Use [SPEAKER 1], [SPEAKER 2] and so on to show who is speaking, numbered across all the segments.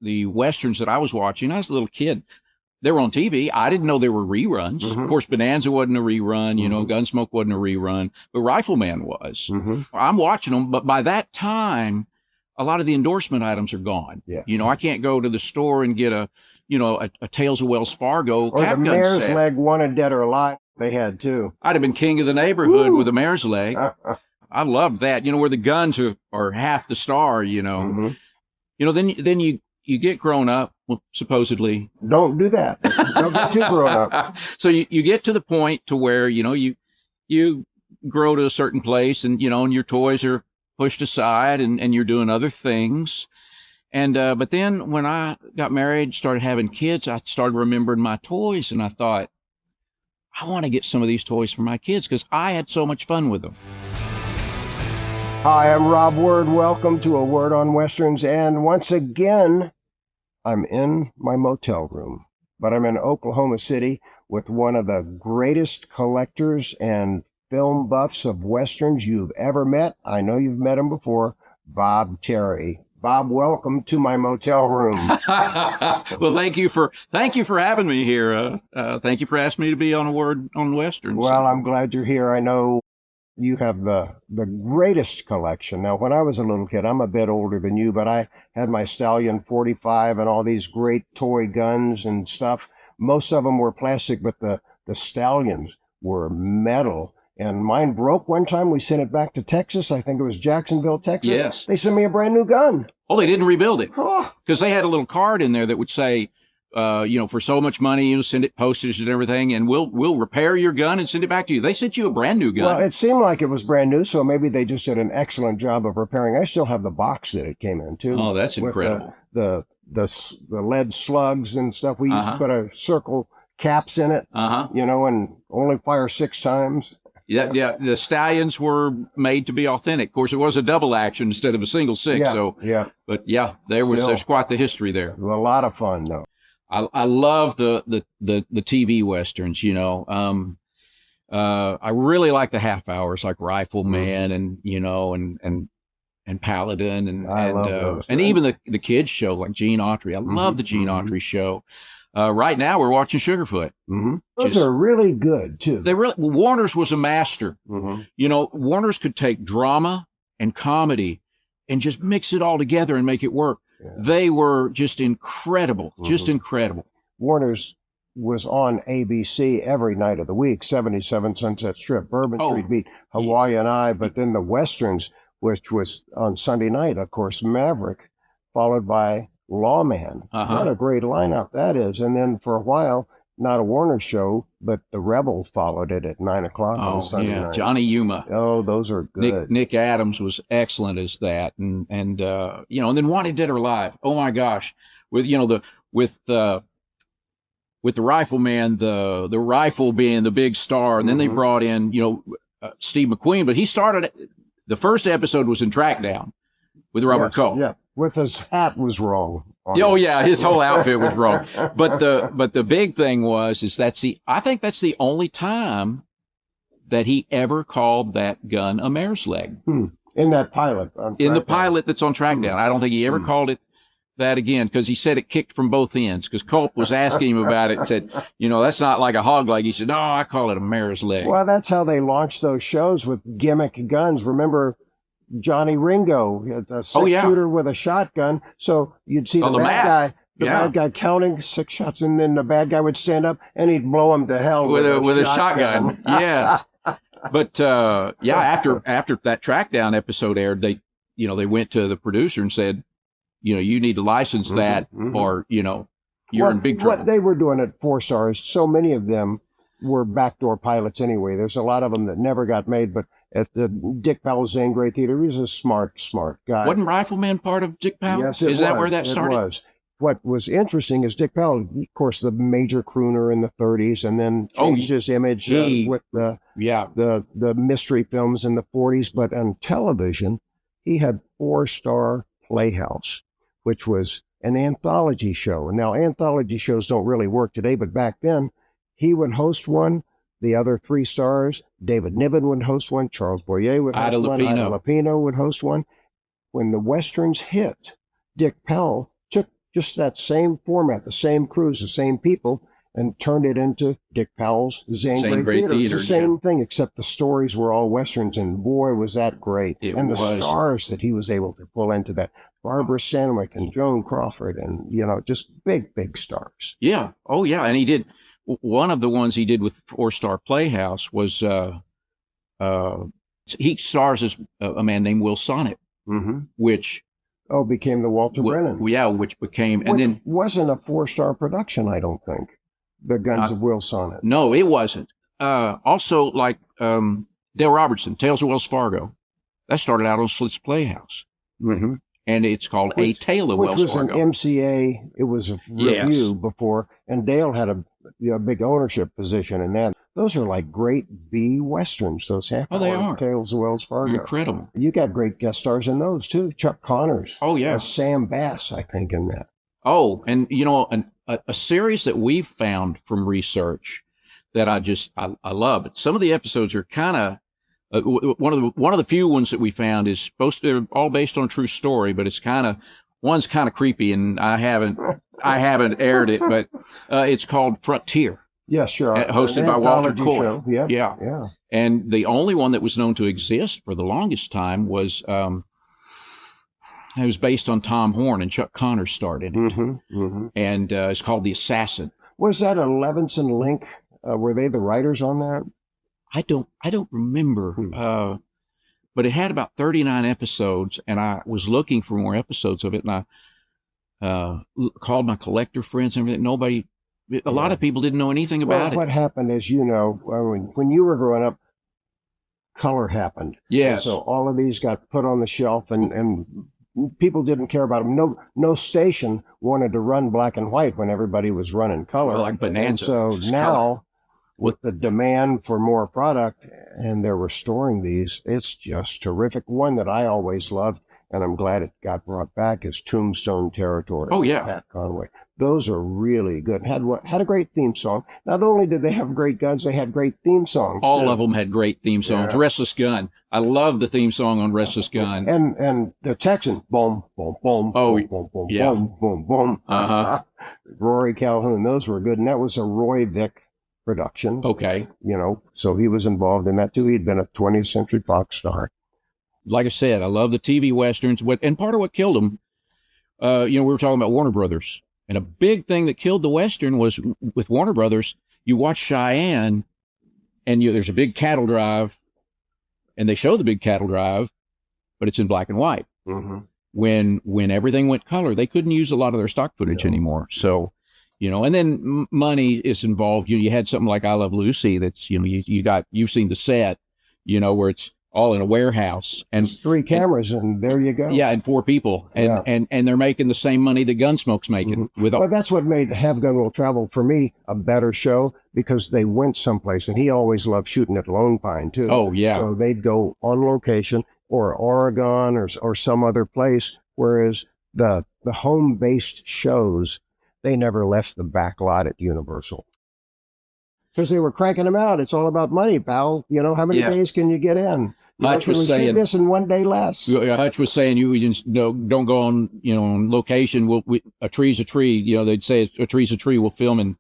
[SPEAKER 1] the Westerns that I was watching, I was a little kid. They were on TV. I didn't know there were reruns. Of course, Bonanza wasn't a rerun. You know, Gunsmoke wasn't a rerun, but Rifleman was. I'm watching them, but by that time, a lot of the endorsement items are gone.
[SPEAKER 2] Yeah.
[SPEAKER 1] You know, I can't go to the store and get a Tales of Wells Fargo
[SPEAKER 2] or
[SPEAKER 1] cap
[SPEAKER 2] the
[SPEAKER 1] gun
[SPEAKER 2] Mare's
[SPEAKER 1] set.
[SPEAKER 2] Leg, Wanted, Dead or Alive. They had too.
[SPEAKER 1] I'd have been king of the neighborhood with a Mare's Leg. I loved that. You know, where the guns are half the star. You know, you know. Then you get grown up. Well, supposedly.
[SPEAKER 2] Don't do that. Don't get too grown up.
[SPEAKER 1] So you get to the point to where, you know, you grow to a certain place and, you know, and your toys are pushed aside and you're doing other things. And, but then when I got married, started having kids, I started remembering my toys and I thought, I want to get some of these toys for my kids because I had so much fun with them.
[SPEAKER 2] Hi, I'm Rob Word. Welcome to A Word on Westerns. And once again, I'm in my motel room, but I'm in Oklahoma City with one of the greatest collectors and film buffs of Westerns you've ever met. I know you've met him before, Bob Terry. Bob, welcome to my motel room.
[SPEAKER 1] Well, thank you for having me here. Thank you for asking me to be on A Word on Westerns.
[SPEAKER 2] Well, I'm glad you're here. I know you have the greatest collection. Now, when I was a little kid, I'm a bit older than you, but I had my Stallion 45 and all these great toy guns and stuff. Most of them were plastic, but the Stallions were metal. And mine broke one time. We sent it back to Texas. I think it was Jacksonville, Texas.
[SPEAKER 1] Yes.
[SPEAKER 2] They sent me a brand new gun.
[SPEAKER 1] Oh, they didn't rebuild it
[SPEAKER 2] Oh,
[SPEAKER 1] because they had a little card in there that would say, you know, for so much money, you send it postage and everything, and we'll repair your gun and send it back to you. They sent you a brand new gun.
[SPEAKER 2] well, it seemed like it was brand new, so maybe they just did an excellent job of repairing. I still have the box that it came in, too.
[SPEAKER 1] Oh, that's
[SPEAKER 2] with
[SPEAKER 1] incredible.
[SPEAKER 2] The lead slugs and stuff. We used to put a circle caps in it, you know, and only fire 6 times.
[SPEAKER 1] Yeah. The Stallions were made to be authentic. Of course, it was a double action instead of a single 6.
[SPEAKER 2] Yeah,
[SPEAKER 1] so,
[SPEAKER 2] yeah.
[SPEAKER 1] But yeah, there's quite the history there.
[SPEAKER 2] A lot of fun, though.
[SPEAKER 1] I love the TV Westerns, you know. I really like the half hours like Rifleman and, you know, and Paladin
[SPEAKER 2] I love those.
[SPEAKER 1] and even the kids show like Gene Autry. I love the Gene Autry show. Right now we're watching Sugarfoot.
[SPEAKER 2] Those are really good, too.
[SPEAKER 1] Warner's was a master. You know, Warner's could take drama and comedy and just mix it all together and make it work.
[SPEAKER 2] Yeah.
[SPEAKER 1] They were just incredible, just incredible.
[SPEAKER 2] Warner's was on ABC every night of the week, 77 Sunset Strip, Bourbon Street Beat, Hawaii and I, but then the Westerns, which was on Sunday night, of course, Maverick, followed by Lawman. What a great lineup that is. And then for a while, not a Warner show, but the Rebel followed it at 9 o'clock on Sunday night.
[SPEAKER 1] Johnny Yuma.
[SPEAKER 2] Oh, those are good.
[SPEAKER 1] Nick Adams was excellent as that, and you know, and then Wanted, Dead or Alive. Oh my gosh, with you know with the Rifleman, the rifle being the big star, and then they brought in Steve McQueen, but he started the first episode was in Trackdown with Robert Cole.
[SPEAKER 2] Yeah, with his hat was wrong.
[SPEAKER 1] Oh yeah, his whole outfit was wrong. But the big thing is I think that's the only time that he ever called that gun a Mare's Leg.
[SPEAKER 2] In that pilot.
[SPEAKER 1] In the pilot that's on Trackdown. I don't think he ever called it that again because he said it kicked from both ends. Because Culp was asking him about it and said, you know, that's not like a hog leg. He said, no, I call it a Mare's Leg.
[SPEAKER 2] Well, that's how they launched those shows with gimmick guns. Remember Johnny Ringo, a six-shooter with a shotgun. So you'd see the bad guy counting 6 shots, and then the bad guy would stand up and he'd blow him to hell with a shotgun.
[SPEAKER 1] Yes. But after that Trackdown episode aired, they went to the producer and said, you know, you need to license that, or you know, you're in big trouble.
[SPEAKER 2] What they were doing at 4 Stars, so many of them were backdoor pilots anyway. There's a lot of them that never got made, but at the Dick Powell Zane Great Theater, he was a smart guy.
[SPEAKER 1] Wasn't Rifleman part of Dick Powell?
[SPEAKER 2] Yes, it was.
[SPEAKER 1] That where that started?
[SPEAKER 2] It was. What was interesting is Dick Powell, of course, the major crooner in the 30s, and then changed his image with the mystery films in the 40s. But on television, he had 4 Star Playhouse, which was an anthology show. And now anthology shows don't really work today, but back then, he would host one. The other 3 stars, David Niven would host one, Charles Boyer would host one, Ida Lupino would host one. When the Westerns hit, Dick Powell took just that same format, the same crews, the same people, and turned it into Dick Powell's Zane Great Theater. It's the same thing, except the stories were all Westerns, and boy, was that great. And the stars that he was able to pull into that. Barbara Stanwyck and Joan Crawford and, you know, just big, big stars.
[SPEAKER 1] Yeah. Oh, yeah. And he did, one of the ones he did with Four Star Playhouse was, he stars as a man named Will Sonnet, which...
[SPEAKER 2] Oh, became the Walter Brennan.
[SPEAKER 1] Yeah, which became... and then
[SPEAKER 2] wasn't a 4-star production, I don't think. The Guns of Will Sonnet.
[SPEAKER 1] No, it wasn't. Also, like Dale Robertson, Tales of Wells Fargo. That started out on Slit's Playhouse. And it's called A Tale of Wells Fargo.
[SPEAKER 2] Which was an MCA. It was a review before. And Dale had a big ownership position in that. Those are like great B Westerns, those half-hour Tales of Wells Fargo.
[SPEAKER 1] Incredible.
[SPEAKER 2] You got great guest stars in those, too. Chuck Connors.
[SPEAKER 1] Oh, yeah.
[SPEAKER 2] Sam Bass, I think, in that.
[SPEAKER 1] Oh, and, you know, a series that we've found from research that I love. Some of the episodes are kind of, one of the few ones that we found is they're all based on a true story, but one's kind of creepy, and I haven't aired it, but it's called Frontier.
[SPEAKER 2] Yeah, sure.
[SPEAKER 1] Hosted by Walter Coy.
[SPEAKER 2] Yeah.
[SPEAKER 1] And the only one that was known to exist for the longest time was it was based on Tom Horn, and Chuck Connors starred in it. And it's called The Assassin.
[SPEAKER 2] Was that a Levinson Link? Were they the writers on that?
[SPEAKER 1] I don't remember. But it had about 39 episodes, and I was looking for more episodes of it, and I called my collector friends and everything. A lot of people didn't know anything about it.
[SPEAKER 2] What happened, as you know, when you were growing up, color happened.
[SPEAKER 1] Yes.
[SPEAKER 2] So all of these got put on the shelf, and people didn't care about them. No station wanted to run black and white when everybody was running color.
[SPEAKER 1] Well, like Bonanza.
[SPEAKER 2] And so now, with the demand for more product, and they're restoring these, it's just terrific. One that I always loved, and I'm glad it got brought back, is Tombstone Territory.
[SPEAKER 1] Oh, yeah.
[SPEAKER 2] Pat Conway. Those are really good. Had a great theme song. Not only did they have great guns, they had great theme songs.
[SPEAKER 1] All of them had great theme songs. Yeah. Restless Gun. I love the theme song on Restless Gun.
[SPEAKER 2] And the Texan, boom, boom, boom, boom, boom, boom, boom, boom, boom. Rory Calhoun, those were good. And that was a Roy Vick production.
[SPEAKER 1] Okay.
[SPEAKER 2] You know, so he was involved in that too. He'd been a 20th Century Fox star.
[SPEAKER 1] Like I said, I love the TV Westerns. And part of what killed them, we were talking about Warner Brothers. And a big thing that killed the Western was with Warner Brothers, you watch Cheyenne, and there's a big cattle drive, and they show the big cattle drive, but it's in black and white. When everything went color, they couldn't use a lot of their stock footage anymore. So, and then money is involved. You had something like I Love Lucy that's, you've seen the set, where it's all in a warehouse, and
[SPEAKER 2] it's 3 cameras, and there you go.
[SPEAKER 1] Yeah, and 4 people, and they're making the same money that Gunsmoke's making.
[SPEAKER 2] Well, that's what made Have Gun Will Travel for me a better show, because they went someplace, and he always loved shooting at Lone Pine too.
[SPEAKER 1] Oh yeah.
[SPEAKER 2] So they'd go on location, or Oregon, or some other place. Whereas the home-based shows, they never left the back lot at Universal. Because they were cranking them out. It's all about money, pal. How many days can you get in?
[SPEAKER 1] Hutch was saying
[SPEAKER 2] this in 1 day less.
[SPEAKER 1] Hutch was saying don't go on on location. A tree's a tree. They'd say a tree's a tree. We'll film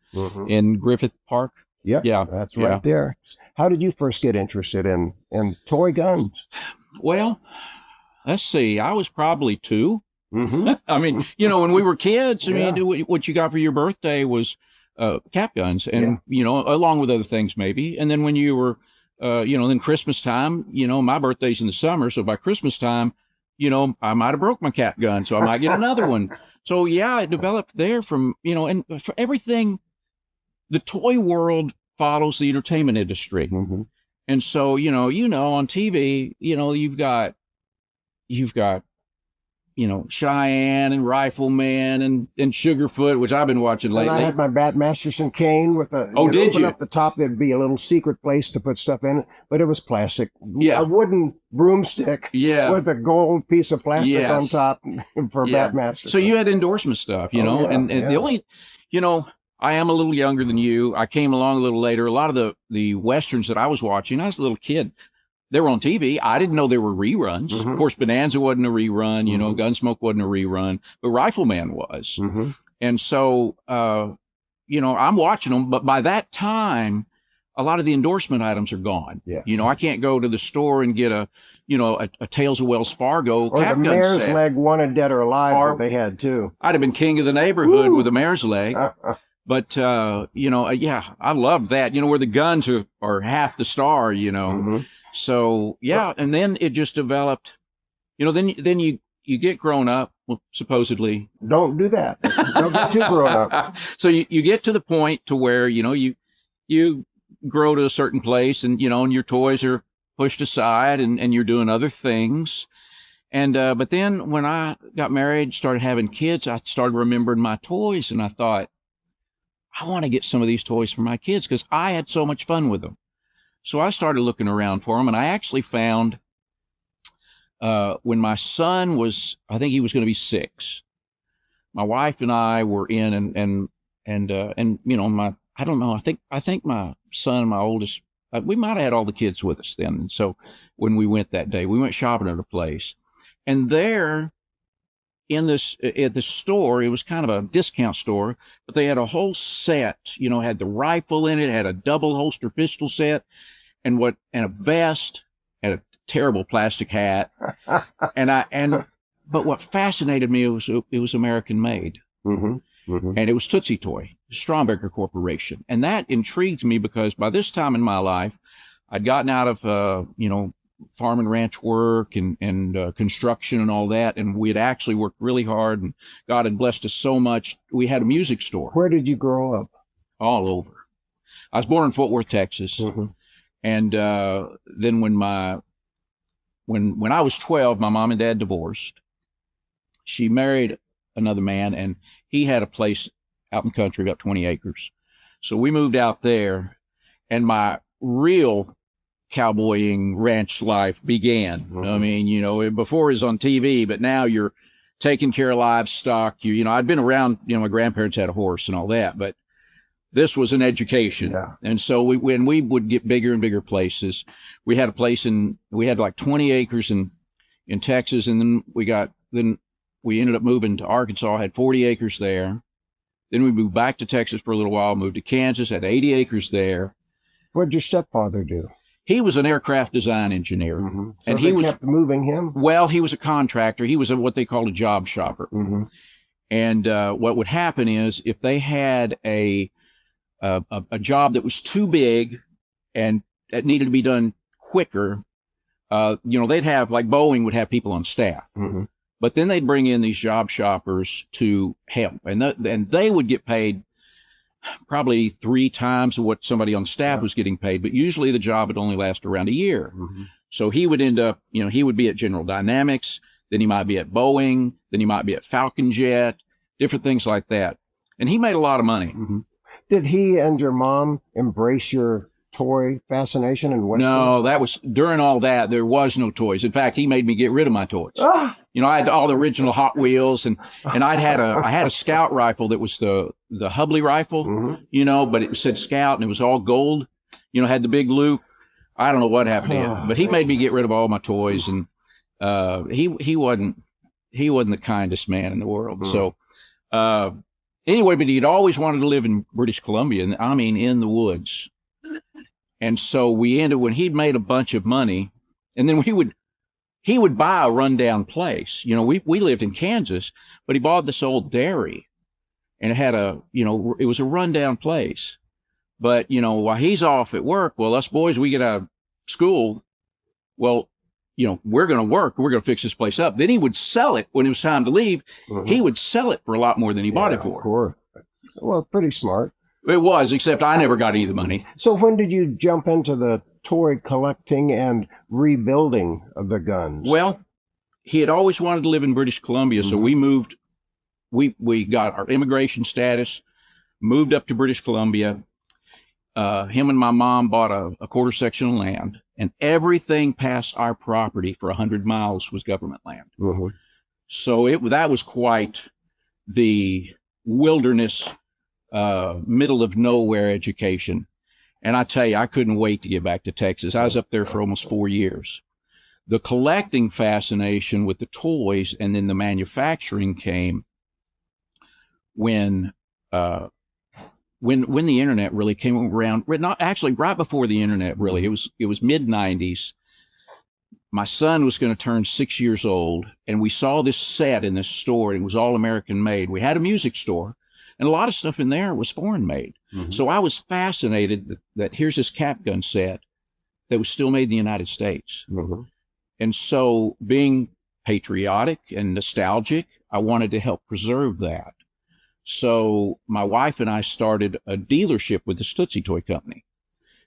[SPEAKER 1] in Griffith Park.
[SPEAKER 2] Yep, yeah, that's right there. How did you first get interested in toy guns?
[SPEAKER 1] Well, let's see. I was probably 2. I mean, when we were kids, what you got for your birthday was cap guns, and along with other things maybe. And then when you were then Christmas time, my birthday's in the summer, so by Christmas time, I might have broke my cap gun, so I might get another one. So yeah, it developed there from and for everything. The toy world follows the entertainment industry, and so on TV, you've got Cheyenne and Rifleman and Sugarfoot, which I've been watching lately.
[SPEAKER 2] And I had my Bat Masterson cane with a open up the top. There'd be a little secret place to put stuff in it, but it was plastic.
[SPEAKER 1] Yeah,
[SPEAKER 2] a wooden broomstick.
[SPEAKER 1] Yeah,
[SPEAKER 2] with a gold piece of plastic on top for Bat Masterson.
[SPEAKER 1] So you had endorsement stuff, and the only, I am a little younger than you. I came along a little later. A lot of the Westerns that I was watching, I was a little kid. they were on TV. I didn't know there were reruns. Of course, Bonanza wasn't a rerun, you know, Gunsmoke wasn't a rerun, but Rifleman was. And so, you know, I'm watching them, but by that time, a lot of the endorsement items are gone.
[SPEAKER 2] Yeah.
[SPEAKER 1] You know, I can't go to the store and get a Tales of Wells Fargo
[SPEAKER 2] or
[SPEAKER 1] cap
[SPEAKER 2] the
[SPEAKER 1] gun
[SPEAKER 2] Mare's
[SPEAKER 1] set.
[SPEAKER 2] Leg Wanted Dead or Alive
[SPEAKER 1] Or,
[SPEAKER 2] that they had too.
[SPEAKER 1] I'd have been king of the neighborhood with a Mare's Leg. But, you know, yeah, I loved that, you know, where the guns are half the star, you know. So, yeah, and then it just developed, you know, then you get grown up, well, supposedly.
[SPEAKER 2] Don't do that. Don't get too grown up.
[SPEAKER 1] So you get to the point to where, you know, you grow to a certain place and, you know, and your toys are pushed aside and you're doing other things. And, but then when I got married, started having kids, I started remembering my toys and I thought, I want to get some of these toys for my kids because I had so much fun with them. So I started looking around for them and I actually found, when my son was, I think he was going to be 6, my wife and I were in and you know, I don't know, I think my son, my oldest, we might have had all the kids with us then. And so when we went that day, we went shopping at a place and there at the store, it was kind of a discount store, but they had a whole set, you know, had the rifle in it, had a double holster pistol set and a vest, had a terrible plastic hat. But what fascinated me was it was American made. And it was Tootsie Toy, Stromberger Corporation. And that intrigued me because by this time in my life, I'd gotten out of, you know, farm and ranch work and construction and all that. And we had actually worked really hard and God had blessed us so much. We had a music store.
[SPEAKER 2] Where did you grow up?
[SPEAKER 1] All over. I was born in Fort Worth, Texas. And then when I was 12, my mom and dad divorced. She married another man and he had a place out in the country, about 20 acres. So we moved out there and my real cowboying ranch life began. I mean, you know, before it was on TV, but now you're taking care of livestock. You know, I'd been around, you know, my grandparents had a horse and all that, but this was an education. And so when we would get bigger and bigger places, we had a place we had like 20 acres in Texas. And then we ended up moving to Arkansas, had 40 acres there. Then we moved back to Texas for a little while, moved to Kansas, had 80 acres there.
[SPEAKER 2] What did your stepfather do?
[SPEAKER 1] He was an aircraft design engineer.
[SPEAKER 2] So
[SPEAKER 1] and he
[SPEAKER 2] kept moving him?
[SPEAKER 1] Well, he was a contractor. He was what they called a job shopper. And what would happen is if they had a job that was too big and that needed to be done quicker, you know, they'd have, like Boeing would have people on staff. But then they'd bring in these job shoppers to help. And they would get paid probably 3 times what somebody on staff was getting paid, but usually the job would only last around a year. So he would end up, you know, he would be at General Dynamics, then he might be at Boeing, then he might be at Falcon Jet, different things like that. And he made a lot of money.
[SPEAKER 2] Did he and your mom embrace your toy fascination and what?
[SPEAKER 1] No, that was during all that, there was no toys. In fact, he made me get rid of my toys. You know, I had all the original Hot Wheels and I had a Scout rifle that was the Hubley rifle, you know, but it said Scout and it was all gold, you know, had the big loop. I don't know what happened to it, but he made me get rid of all my toys and he wasn't the kindest man in the world. So anyway, but he'd always wanted to live in British Columbia, and I mean in the woods. And so we ended when he'd made a bunch of money, and then he would buy a rundown place. You know, we lived in Kansas, but he bought this old dairy, and it had it was a rundown place. But, you know, while he's off at work, well, us boys, we get out of school. Well, you know, we're going to work. We're going to fix this place up. Then he would sell it when it was time to leave. He would sell it for a lot more than he bought it for.
[SPEAKER 2] Of course. Well, pretty smart.
[SPEAKER 1] It was, except I never got any of the money.
[SPEAKER 2] So when did you jump into the toy collecting and rebuilding of the guns?
[SPEAKER 1] Well, he had always wanted to live in British Columbia, so we moved. We got our immigration status, moved up to British Columbia. Him and my mom bought a quarter section of land, and everything past our property for 100 miles was government land. So that was quite the wilderness, middle of nowhere education. And I tell you, I couldn't wait to get back to Texas. I was up there for almost 4 years. The collecting fascination with the toys and then the manufacturing came when the internet really came around. Not actually right before the internet, really. It was mid-90s. My son was going to turn 6 years old, and we saw this set in this store, and it was all American made. We had a music store, and a lot of stuff in there was foreign made. So I was fascinated that here's this cap gun set that was still made in the United States. And so, being patriotic and nostalgic, I wanted to help preserve that. So my wife and I started a dealership with the Tootsie Toy Company.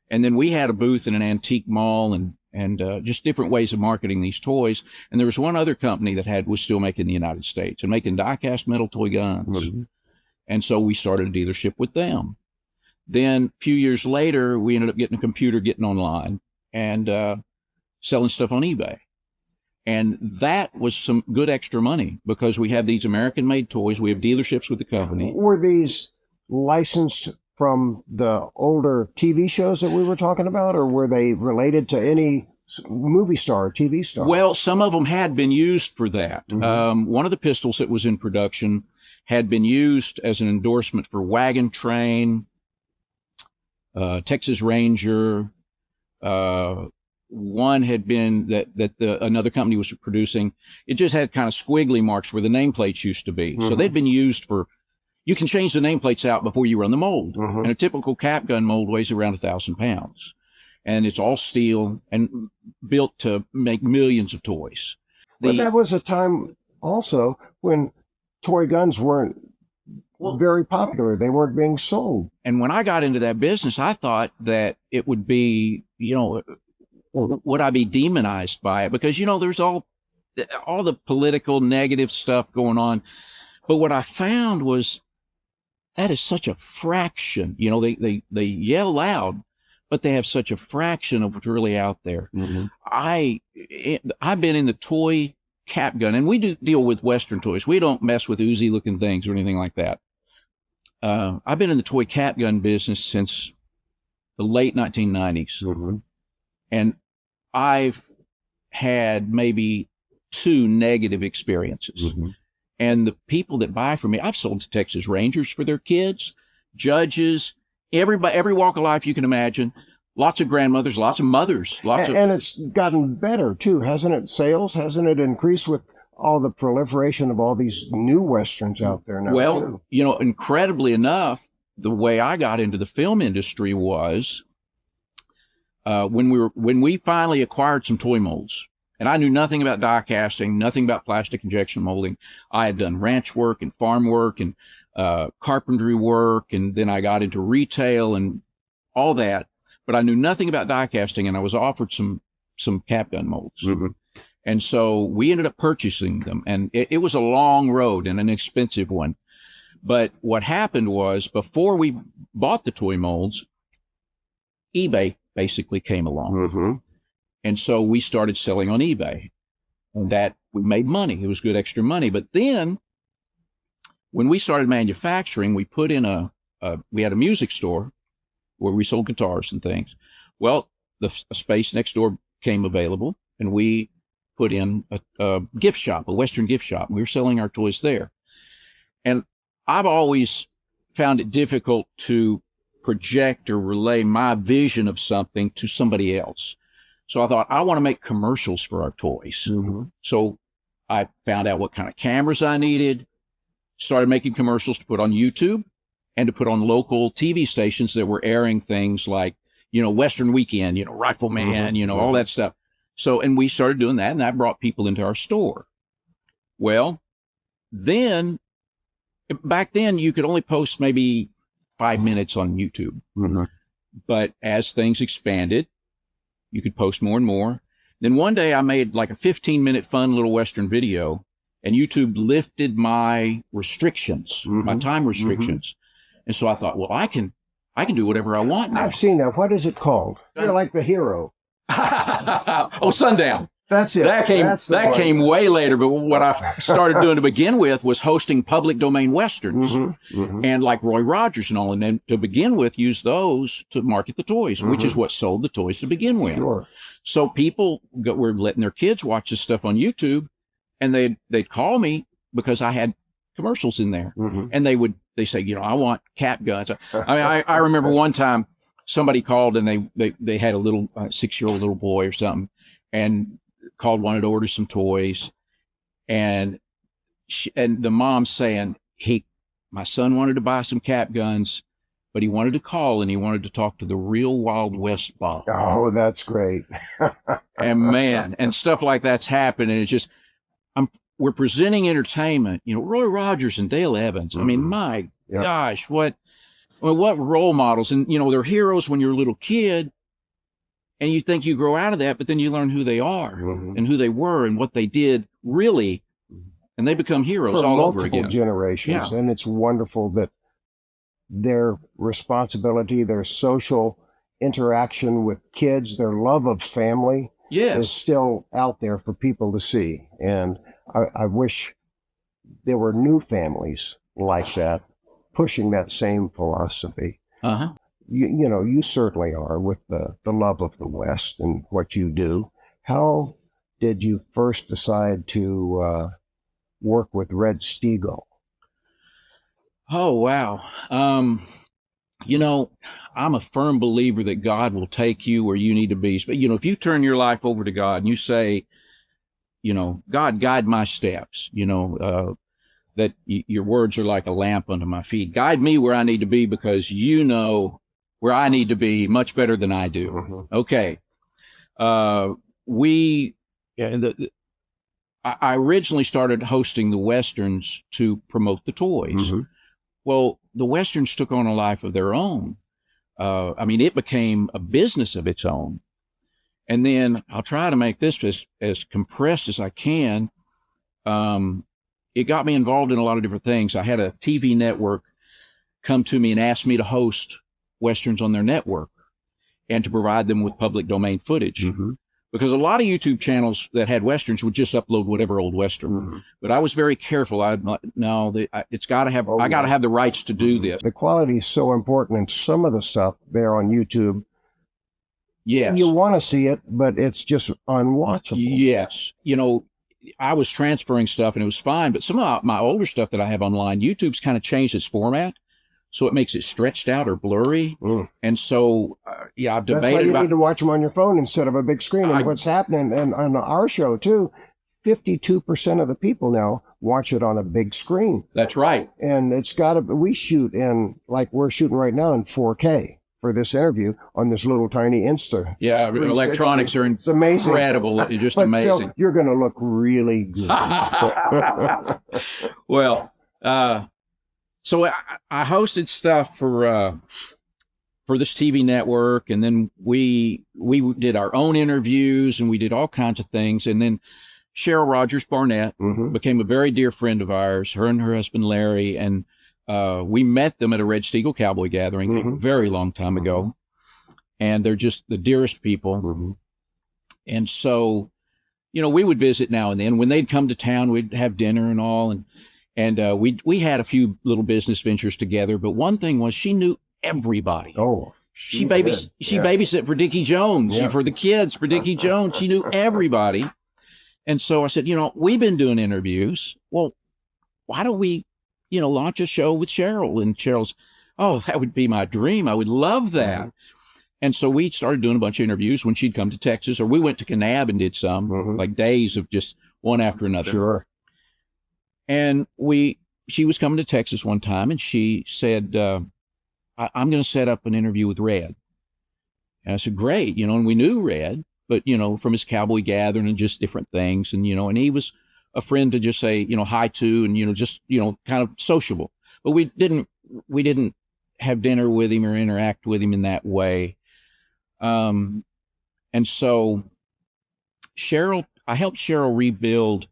[SPEAKER 1] And then we had a booth in an antique mall and just different ways of marketing these toys. And there was one other company that was still making the United States and making die-cast metal toy guns. And so we started a dealership with them. Then a few years later, we ended up getting a computer, getting online, and selling stuff on eBay. And that was some good extra money because we have these American-made toys. We have dealerships with the company.
[SPEAKER 2] Were these licensed from the older TV shows that we were talking about, or were they related to any movie star or TV star?
[SPEAKER 1] Well, some of them had been used for that. One of the pistols that was in production had been used as an endorsement for Wagon Train, Texas Ranger. One had been that another company was producing. It just had kind of squiggly marks where the nameplates used to be. So they'd been used for, you can change the nameplates out before you run the mold. And a typical cap gun mold weighs around 1,000 pounds. And it's all steel and built to make millions of toys.
[SPEAKER 2] But that was a time also when toy guns weren't very popular. They weren't being sold.
[SPEAKER 1] And when I got into that business, I thought that it would be, would I be demonized by it? Because, there's all the political negative stuff going on. But what I found was that is such a fraction. They yell loud, but they have such a fraction of what's really out there. I've been in the toy cap gun, and we do deal with Western toys. We don't mess with Uzi looking things or anything like that. I've been in the toy cap gun business since the late 1990s. And I've had maybe 2 negative experiences. And the people that buy from me, I've sold to Texas Rangers for their kids, judges, everybody, every walk of life you can imagine. Lots of grandmothers, lots of mothers.
[SPEAKER 2] And it's gotten better, too, hasn't it? Sales, hasn't it increased with all the proliferation of all these new Westerns out there now?
[SPEAKER 1] Well, incredibly enough, the way I got into the film industry was when we finally acquired some toy molds. And I knew nothing about die casting, nothing about plastic injection molding. I had done ranch work and farm work and carpentry work, and then I got into retail and all that. But I knew nothing about die casting, and I was offered some cap gun molds. And so we ended up purchasing them, and it was a long road and an expensive one. But what happened was, before we bought the toy molds, eBay basically came along. And so we started selling on eBay, and that we made money. It was good extra money. But then when we started manufacturing, we put in we had a music store where we sold guitars and things. Well, a space next door came available, and we put in a gift shop, a Western gift shop. We were selling our toys there. And I've always found it difficult to project or relay my vision of something to somebody else. So I thought, I want to make commercials for our toys. So I found out what kind of cameras I needed, started making commercials to put on YouTube and to put on local TV stations that were airing things like, Western Weekend, Rifleman, all that stuff. So, and we started doing that, and that brought people into our store. Well, then, back then, you could only post maybe 5 minutes on YouTube. But as things expanded, you could post more and more. Then one day I made like a 15-minute fun little Western video, and YouTube lifted my restrictions, my time restrictions. And so I thought, well, I can do whatever I want now.
[SPEAKER 2] I've seen that. What is it called? You're like the hero.
[SPEAKER 1] Oh, Sundown.
[SPEAKER 2] That's it.
[SPEAKER 1] That came way later. But what I started doing to begin with was hosting public domain westerns, and like Roy Rogers and all. And then to begin with, use those to market the toys, which is what sold the toys to begin with.
[SPEAKER 2] Sure.
[SPEAKER 1] So people were letting their kids watch this stuff on YouTube, and they'd call me because I had commercials in there, and they say, you know, I want cap guns. I remember one time somebody called and they had a little 6-year-old little boy or something, and called, wanted to order some toys, and the mom saying, my son wanted to buy some cap guns, but he wanted to call and he wanted to talk to the real Wild West Bob.
[SPEAKER 2] Oh, that's great.
[SPEAKER 1] And man, and stuff like that's happened, and it's just we're presenting entertainment. You know, Roy Rogers and Dale Evans. I mean, my gosh, what role models, and you know, they're heroes when you're a little kid. And you think you grow out of that, but then you learn who they are and who they were and what they did really, and they become heroes all over again.
[SPEAKER 2] Generations, and it's wonderful that their responsibility, their social interaction with kids, their love of family is still out there for people to see. And I wish there were new families like that, pushing that same philosophy. You know, you certainly are, with the love of the West and what you do. How did you first decide to work with Red Steagall?
[SPEAKER 1] Oh, wow. You know, I'm a firm believer that God will take you where you need to be. But, you know, if you turn your life over to God and you say, you know, God, guide my steps, you know, that your words are like a lamp unto my feet. Guide me where I need to be, because you know where I need to be much better than I do. Okay. I originally started hosting the Westerns to promote the toys. Well, the Westerns took on a life of their own. I mean, it became a business of its own. And then I'll try to make this as compressed as I can. It got me involved in a lot of different things. I had a TV network come to me and ask me to host Westerns on their network and to provide them with public domain footage, because a lot of YouTube channels that had Westerns would just upload whatever old Western. But I was very careful. I got to have the rights to do this.
[SPEAKER 2] The quality is so important, and some of the stuff there on YouTube, you want to see it, but it's just unwatchable.
[SPEAKER 1] Yes. You know, I was transferring stuff and it was fine, but some of my older stuff that I have online, YouTube's kind of changed its format, so it makes it stretched out or blurry. And so, I've debated.
[SPEAKER 2] That's why you need to watch them on your phone instead of a big screen. And what's happening, and on our show too, 52% of the people now watch it on a big screen.
[SPEAKER 1] That's right.
[SPEAKER 2] And we shoot in, like we're shooting right now, in 4K for this interview on this little tiny Insta.
[SPEAKER 1] Yeah, electronics are incredible. It's just amazing.
[SPEAKER 2] Still, you're going to look really good.
[SPEAKER 1] Well, so I hosted stuff for this TV network, and then we did our own interviews, and we did all kinds of things. And then Cheryl Rogers Barnett became a very dear friend of ours, her and her husband Larry, and we met them at a Red Steagall Cowboy gathering a very long time ago, and they're just the dearest people. And so, you know, we would visit now and then. When they'd come to town, we'd have dinner and all, and we had a few little business ventures together. But one thing was, she knew everybody. She babysit for Dickie Jones, for the kids, for Dickie Jones. She knew everybody. And so I said, you know, we've been doing interviews. Well, why don't we, you know, launch a show with Cheryl? And Cheryl's, oh, that would be my dream. I would love that. And so we started doing a bunch of interviews when she'd come to Texas, or we went to Kanab and did some, like days of just one after another.
[SPEAKER 2] Sure.
[SPEAKER 1] And she was coming to Texas one time, and she said, I'm going to set up an interview with Red. And I said, great. You know, and we knew Red, but, you know, from his cowboy gathering and just different things. And, you know, and he was a friend to just say, you know, hi to, and, you know, just, you know, kind of sociable. But we didn't have dinner with him or interact with him in that way. And so I helped Cheryl rebuild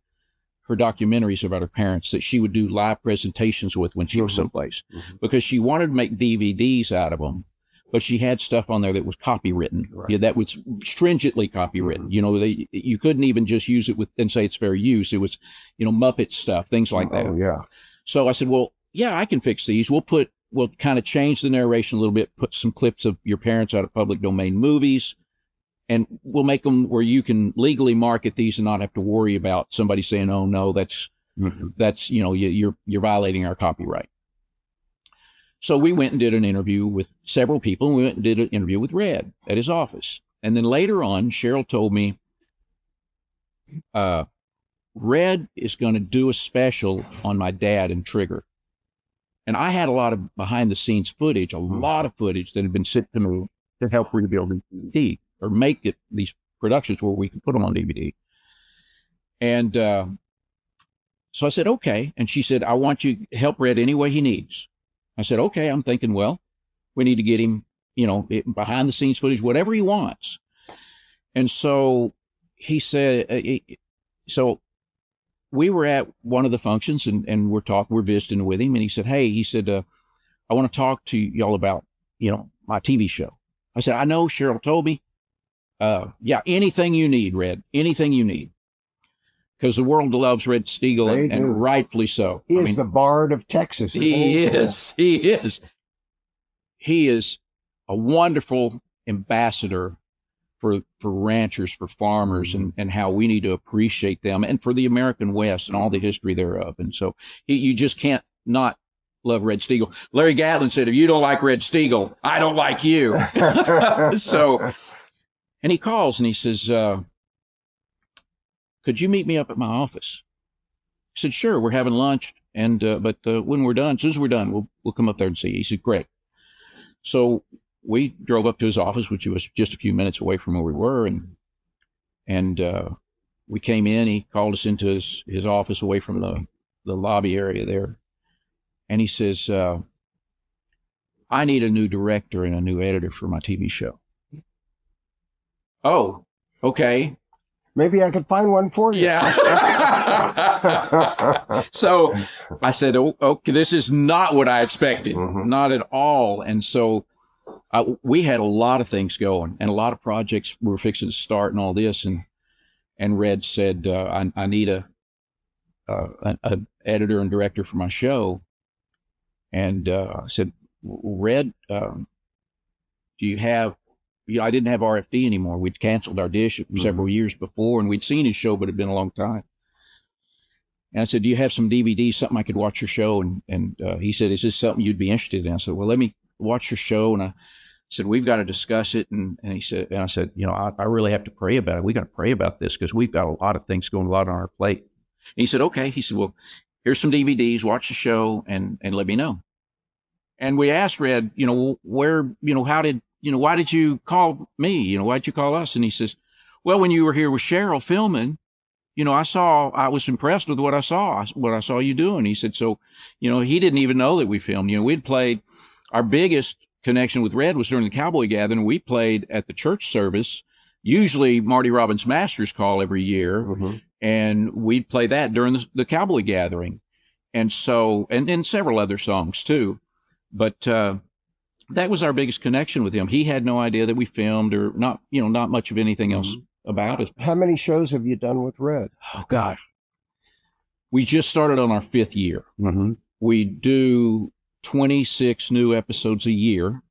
[SPEAKER 1] her documentaries about her parents that she would do live presentations with when she was someplace, because she wanted to make DVDs out of them. but she had stuff on there that was copywritten.
[SPEAKER 2] Right.
[SPEAKER 1] Yeah, that was stringently copywritten.
[SPEAKER 2] Mm-hmm.
[SPEAKER 1] You know, you couldn't even just use it and say it's fair use. It was, you know, Muppet stuff, things like that.
[SPEAKER 2] Oh, yeah.
[SPEAKER 1] So I said, well, yeah, I can fix these. We'll kind of change the narration a little bit, put some clips of your parents out of public domain movies, and we'll make them where you can legally market these and not have to worry about somebody saying, oh no, that's, you know, you're violating our copyright. So we went and did an interview with several people, and we went and did an interview with Red at his office. And then later on, Cheryl told me, Red is going to do a special on my dad and Trigger. And I had a lot of behind-the-scenes footage, a lot of footage that had been sent to me to help rebuild DVD or make these productions where we could put them on DVD. And so I said, okay. And she said, I want you to help Red any way he needs. I said, okay. I'm thinking, well, we need to get him, you know, behind-the-scenes footage, whatever he wants. And so he said, so we were at one of the functions and we're visiting with him. And he said, hey, I want to talk to y'all about, you know, my TV show. I said, I know Cheryl told me, yeah, anything you need, Red, anything you need. Because the world loves Red Steagall, and rightfully so.
[SPEAKER 2] He is the Bard of Texas.
[SPEAKER 1] He is. He is a wonderful ambassador for ranchers, for farmers, and how we need to appreciate them, and for the American West and all the history thereof. And so you just can't not love Red Steagall. Larry Gatlin said, if you don't like Red Steagall, I don't like you. So, and he calls and he says, could you meet me up at my office? I said, sure, we're having lunch. And, but when we're done, as soon as we're done, we'll come up there and see you. He said, great. So we drove up to his office, which was just a few minutes away from where we were. And we came in, he called us into his office away from the lobby area there. And he says, I need a new director and a new editor for my TV show. Oh, okay.
[SPEAKER 2] Maybe I could find one for you.
[SPEAKER 1] Yeah. So I said, oh, okay, this is not what I expected. Not at all. And so we had a lot of things going and a lot of projects we were fixing to start and all this. And Red said, I need an editor and director for my show. And I said, Red, do you have, you know, I didn't have RFD anymore. We'd canceled our dish several years before, and we'd seen his show, but it had been a long time. And I said, do you have some DVDs, something I could watch your show? And he said, is this something you'd be interested in? I said, well, let me watch your show. And I said, we've got to discuss it. And he said, and I said, you know, I really have to pray about it. We got to pray about this because we've got a lot of things going, a lot on our plate. And he said, okay. He said, well, here's some DVDs, watch the show and let me know. And we asked Red, you know, where, you know, how did, you know, why did you call me? You know, why'd you call us? And he says, well, when you were here with Cheryl filming, you know, I was impressed with what I saw you doing. He said, so, you know, he didn't even know that we filmed. You know, we'd played, our biggest connection with Red was during the Cowboy Gathering. We played at the church service, usually Marty Robbins Masters call every year. And we'd play that during the Cowboy Gathering. And so, and then several other songs too. But, that was our biggest connection with him. He had no idea that we filmed or not, you know, not much of anything else about it.
[SPEAKER 2] How many shows have you done with Red?
[SPEAKER 1] Oh, gosh. We just started on our 5th year. We do 26 new episodes a year.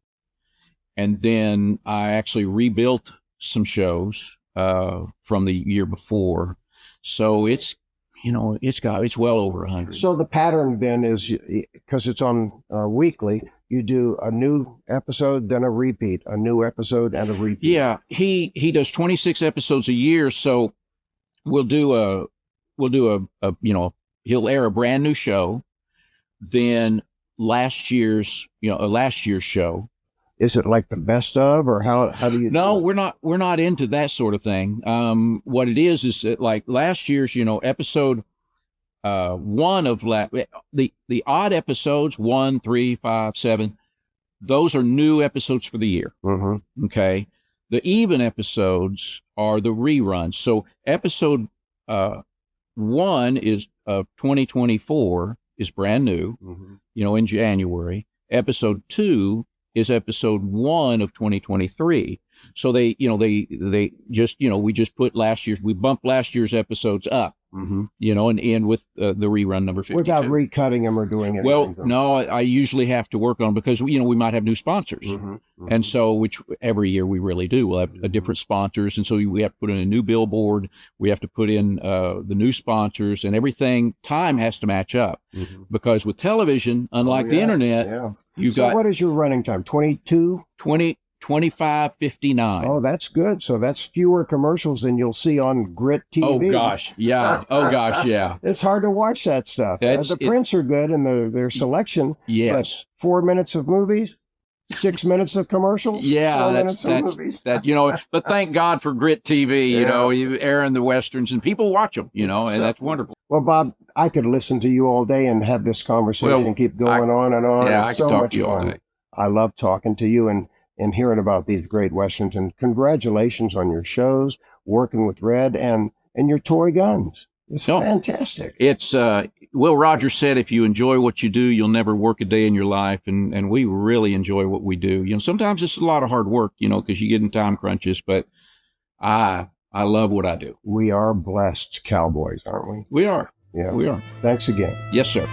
[SPEAKER 1] And then I actually rebuilt some shows from the year before. So it's, you know, it's well over 100.
[SPEAKER 2] So the pattern then is, because it's on weekly, you do a new episode, then a repeat, a new episode and a repeat.
[SPEAKER 1] Yeah, he does 26 episodes a year. So we'll do a you know, he'll air a brand new show. Then last year's show.
[SPEAKER 2] Is it like the best of, or how do you?
[SPEAKER 1] No, we're not into that sort of thing. What it is that like last year's, you know, episode one of the odd episodes 1, 3, 5, 7, those are new episodes for the year. Okay, the even episodes are the reruns. So episode 1 is 2024 is brand new, you know, in January. Episode 2 is episode 1 of 2023. So they just, we just put we bumped last year's episodes up, and with the rerun number 52.
[SPEAKER 2] Without recutting them or doing anything.
[SPEAKER 1] Well, no, I usually have to work on, because, we might have new sponsors. And so, which every year we really do. We'll have different sponsors. And so we have to put in a new billboard. We have to put in the new sponsors, and everything. Time has to match up, because with television, unlike the internet, you've got.
[SPEAKER 2] What is your running time? 22?
[SPEAKER 1] 25:59.
[SPEAKER 2] Oh, that's good. So that's fewer commercials than you'll see on Grit TV.
[SPEAKER 1] Oh gosh, yeah. Oh gosh, yeah.
[SPEAKER 2] It's hard to watch that stuff. The prints are good and their selection.
[SPEAKER 1] Yes.
[SPEAKER 2] But 4 minutes of movies, 6 minutes of commercials.
[SPEAKER 1] Yeah, that's But thank God for Grit TV. You airing the westerns, and people watch them. And that's wonderful.
[SPEAKER 2] Well, Bob, I could listen to you all day and have this conversation and keep going on and on.
[SPEAKER 1] Yeah, I could talk to you all day.
[SPEAKER 2] I love talking to you and hearing about these great westerns, and congratulations on your shows, working with Red and your toy guns. It's fantastic.
[SPEAKER 1] It's Will Rogers said, if you enjoy what you do, you'll never work a day in your life, and we really enjoy what we do. Sometimes it's a lot of hard work, because you get in time crunches, but I love what I do.
[SPEAKER 2] We are blessed cowboys, aren't we?
[SPEAKER 1] We are.
[SPEAKER 2] Yeah,
[SPEAKER 1] we are.
[SPEAKER 2] Thanks again.
[SPEAKER 1] Yes, sir.